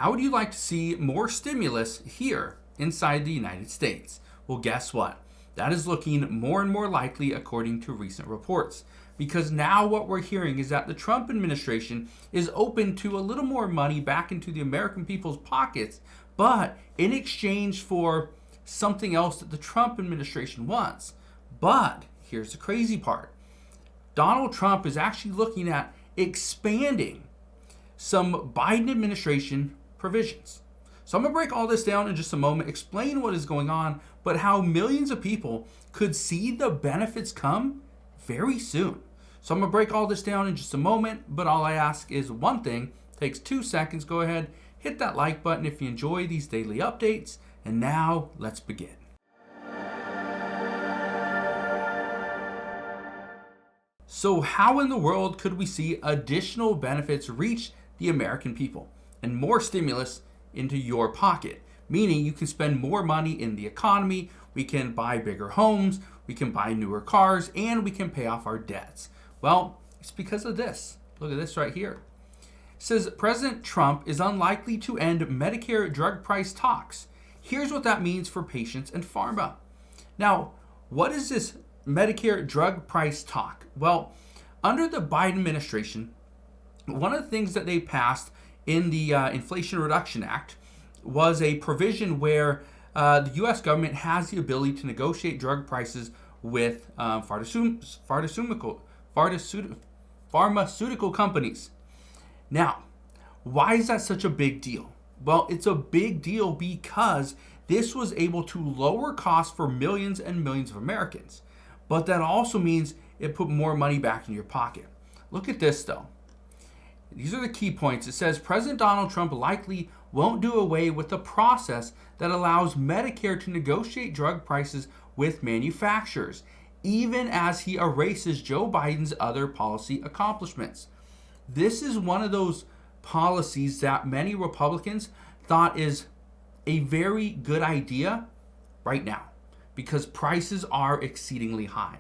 How would you like to see more stimulus here inside the United States? Well, guess what? That is looking more and more likely according to recent reports. Because now what we're hearing is that the Trump administration is open to a little more money back into the American people's pockets, but in exchange for something else that the Trump administration wants. But here's the crazy part. Donald Trump is actually looking at expanding some Biden administration provisions. So I'm going to break all this down in just a moment, explain what is going on, but how millions of people could see the benefits come very soon. So I'm going to break all this down in just a moment, but all I ask is one thing. Takes 2 seconds. Go ahead, hit that like button if you enjoy these daily updates. And now let's begin. So how in the world could we see additional benefits reach the American people and more stimulus into your pocket? Meaning you can spend more money in the economy, we can buy bigger homes, we can buy newer cars, and we can pay off our debts. Well, it's because of this. Look at this right here. It says President Trump is unlikely to end Medicare drug price talks. Here's what that means for patients and pharma. Now, what is this Medicare drug price talk? Well, under the Biden administration, one of the things that they passed in the Inflation Reduction Act was a provision where the U.S. government has the ability to negotiate drug prices with pharmaceutical companies. Now, why is that such a big deal? Well, it's a big deal because this was able to lower costs for millions and millions of Americans. But that also means it put more money back in your pocket. Look at this though. These are the key points. It says President Donald Trump likely won't do away with the process that allows Medicare to negotiate drug prices with manufacturers, even as he erases Joe Biden's other policy accomplishments. This is one of those policies that many Republicans thought is a very good idea right now because prices are exceedingly high.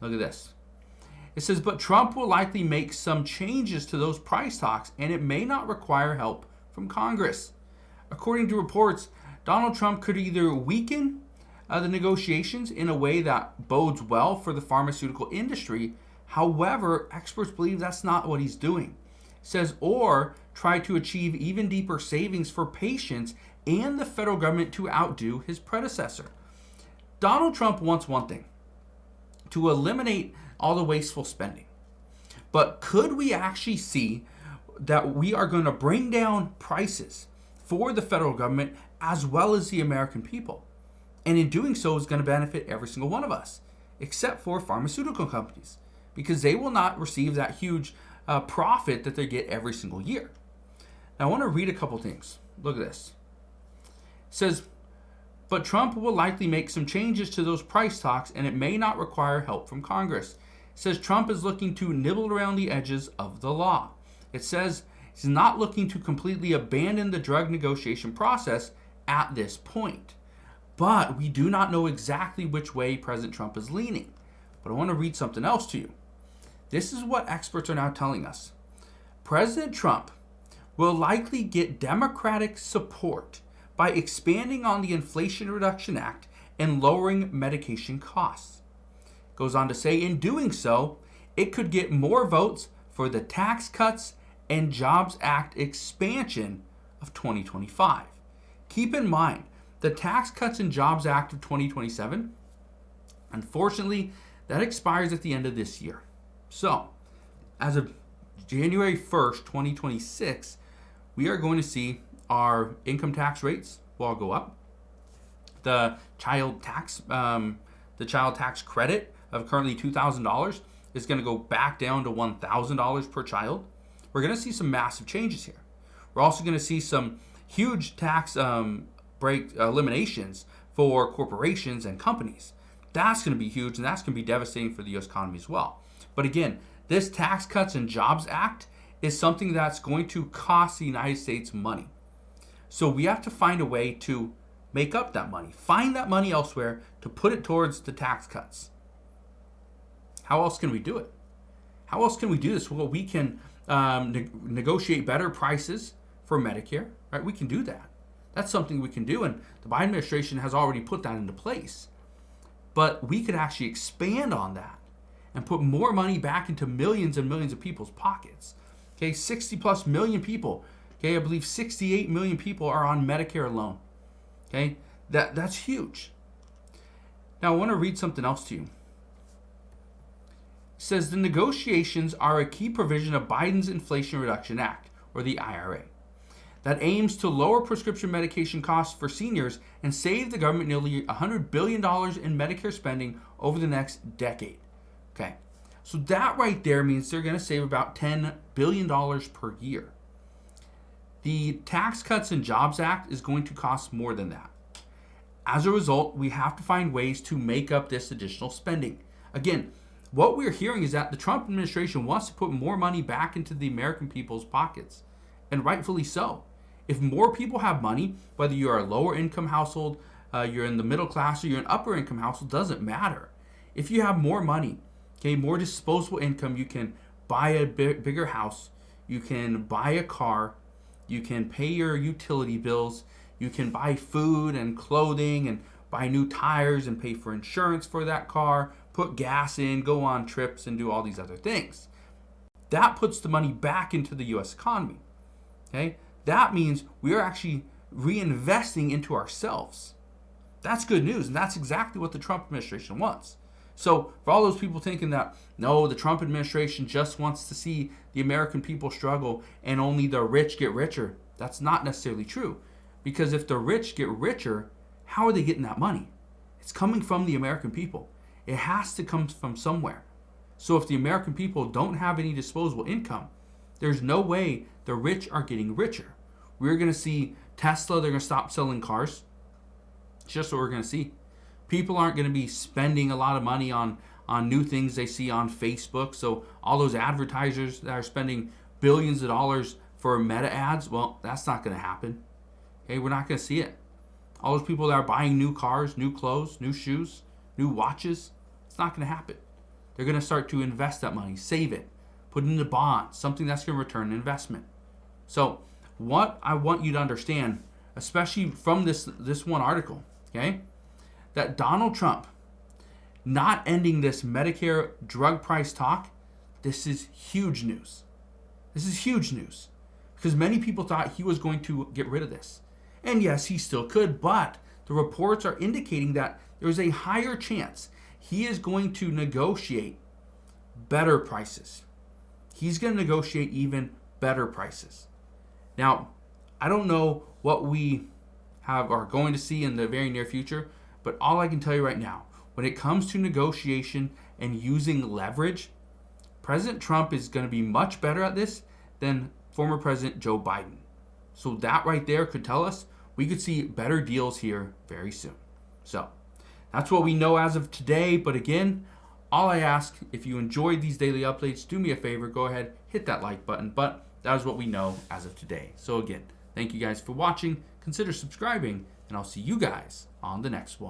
Look at this. It says, but Trump will likely make some changes to those price talks, and it may not require help from Congress. According to reports, Donald Trump could either weaken the negotiations in a way that bodes well for the pharmaceutical industry. However, experts believe that's not what he's doing. It says, or try to achieve even deeper savings for patients and the federal government to outdo his predecessor. Donald Trump wants one thing, to eliminate all the wasteful spending. But could we actually see that we are going to bring down prices for the federal government as well as the American people? And in doing so is going to benefit every single one of us, except for pharmaceutical companies, because they will not receive that huge profit that they get every single year. Now I want to read a couple things. Look at this. It says, but Trump will likely make some changes to those price talks, and it may not require help from Congress. It says Trump is looking to nibble around the edges of the law. It says he's not looking to completely abandon the drug negotiation process at this point. But we do not know exactly which way President Trump is leaning. But I want to read something else to you. This is what experts are now telling us. President Trump will likely get Democratic support by expanding on the Inflation Reduction Act and lowering medication costs. It goes on to say, in doing so, it could get more votes for the Tax Cuts and Jobs Act expansion of 2025. Keep in mind, the Tax Cuts and Jobs Act of 2027, unfortunately, that expires at the end of this year. So, as of January 1st, 2026, we are going to see our income tax rates will all go up. The child tax credit of currently $2,000 is going to go back down to $1,000 per child. We're going to see some massive changes here. We're also going to see some huge tax break eliminations for corporations and companies. That's going to be huge, and that's going to be devastating for the U.S. economy as well. But again, this Tax Cuts and Jobs Act is something that's going to cost the United States money. So we have to find a way to make up that money, find that money elsewhere to put it towards the tax cuts. How else can we do it? How else can we do this? Well, we can negotiate better prices for Medicare, right? We can do that. That's something we can do, and the Biden administration has already put that into place. But we could actually expand on that and put more money back into millions and millions of people's pockets. Okay, 60 plus million people. Okay, I believe 68 million people are on Medicare alone. Okay, that's huge. Now I want to read something else to you. It says the negotiations are a key provision of Biden's Inflation Reduction Act, or the IRA, that aims to lower prescription medication costs for seniors and save the government nearly $100 billion in Medicare spending over the next decade. Okay, so that right there means they're going to save about $10 billion per year. The Tax Cuts and Jobs Act is going to cost more than that. As a result, we have to find ways to make up this additional spending. Again, what we're hearing is that the Trump administration wants to put more money back into the American people's pockets, and rightfully so. If more people have money, whether you're a lower income household, you're in the middle class, or you're an upper income household, doesn't matter. If you have more money, okay, more disposable income, you can buy a bigger house, you can buy a car, you can pay your utility bills, you can buy food and clothing and buy new tires and pay for insurance for that car, put gas in, go on trips and do all these other things. That puts the money back into the U.S. economy. Okay? That means we are actually reinvesting into ourselves. That's good news, and that's exactly what the Trump administration wants. So for all those people thinking that, no, the Trump administration just wants to see the American people struggle and only the rich get richer, that's not necessarily true. Because if the rich get richer, how are they getting that money? It's coming from the American people. It has to come from somewhere. So if the American people don't have any disposable income, there's no way the rich are getting richer. We're going to see Tesla, they're going to stop selling cars. It's just what we're going to see. People aren't going to be spending a lot of money on new things they see on Facebook. So all those advertisers that are spending billions of dollars for meta ads, well, that's not going to happen. Okay, we're not going to see it. All those people that are buying new cars, new clothes, new shoes, new watches, it's not going to happen. They're going to start to invest that money, save it, put it into bonds, something that's going to return an investment. So what I want you to understand, especially from this one article, okay, that Donald Trump not ending this Medicare drug price talk, this is huge news. This is huge news because many people thought he was going to get rid of this. And yes, he still could, but the reports are indicating that there's a higher chance he is going to negotiate better prices. He's going to negotiate even better prices. Now, I don't know what we are going to see in the very near future, but all I can tell you right now, when it comes to negotiation and using leverage, President Trump is going to be much better at this than former President Joe Biden. So that right there could tell us we could see better deals here very soon. So that's what we know as of today. But again, all I ask, if you enjoyed these daily updates, do me a favor, go ahead, hit that like button. But that is what we know as of today. So again, thank you guys for watching. Consider subscribing, and I'll see you guys on the next one.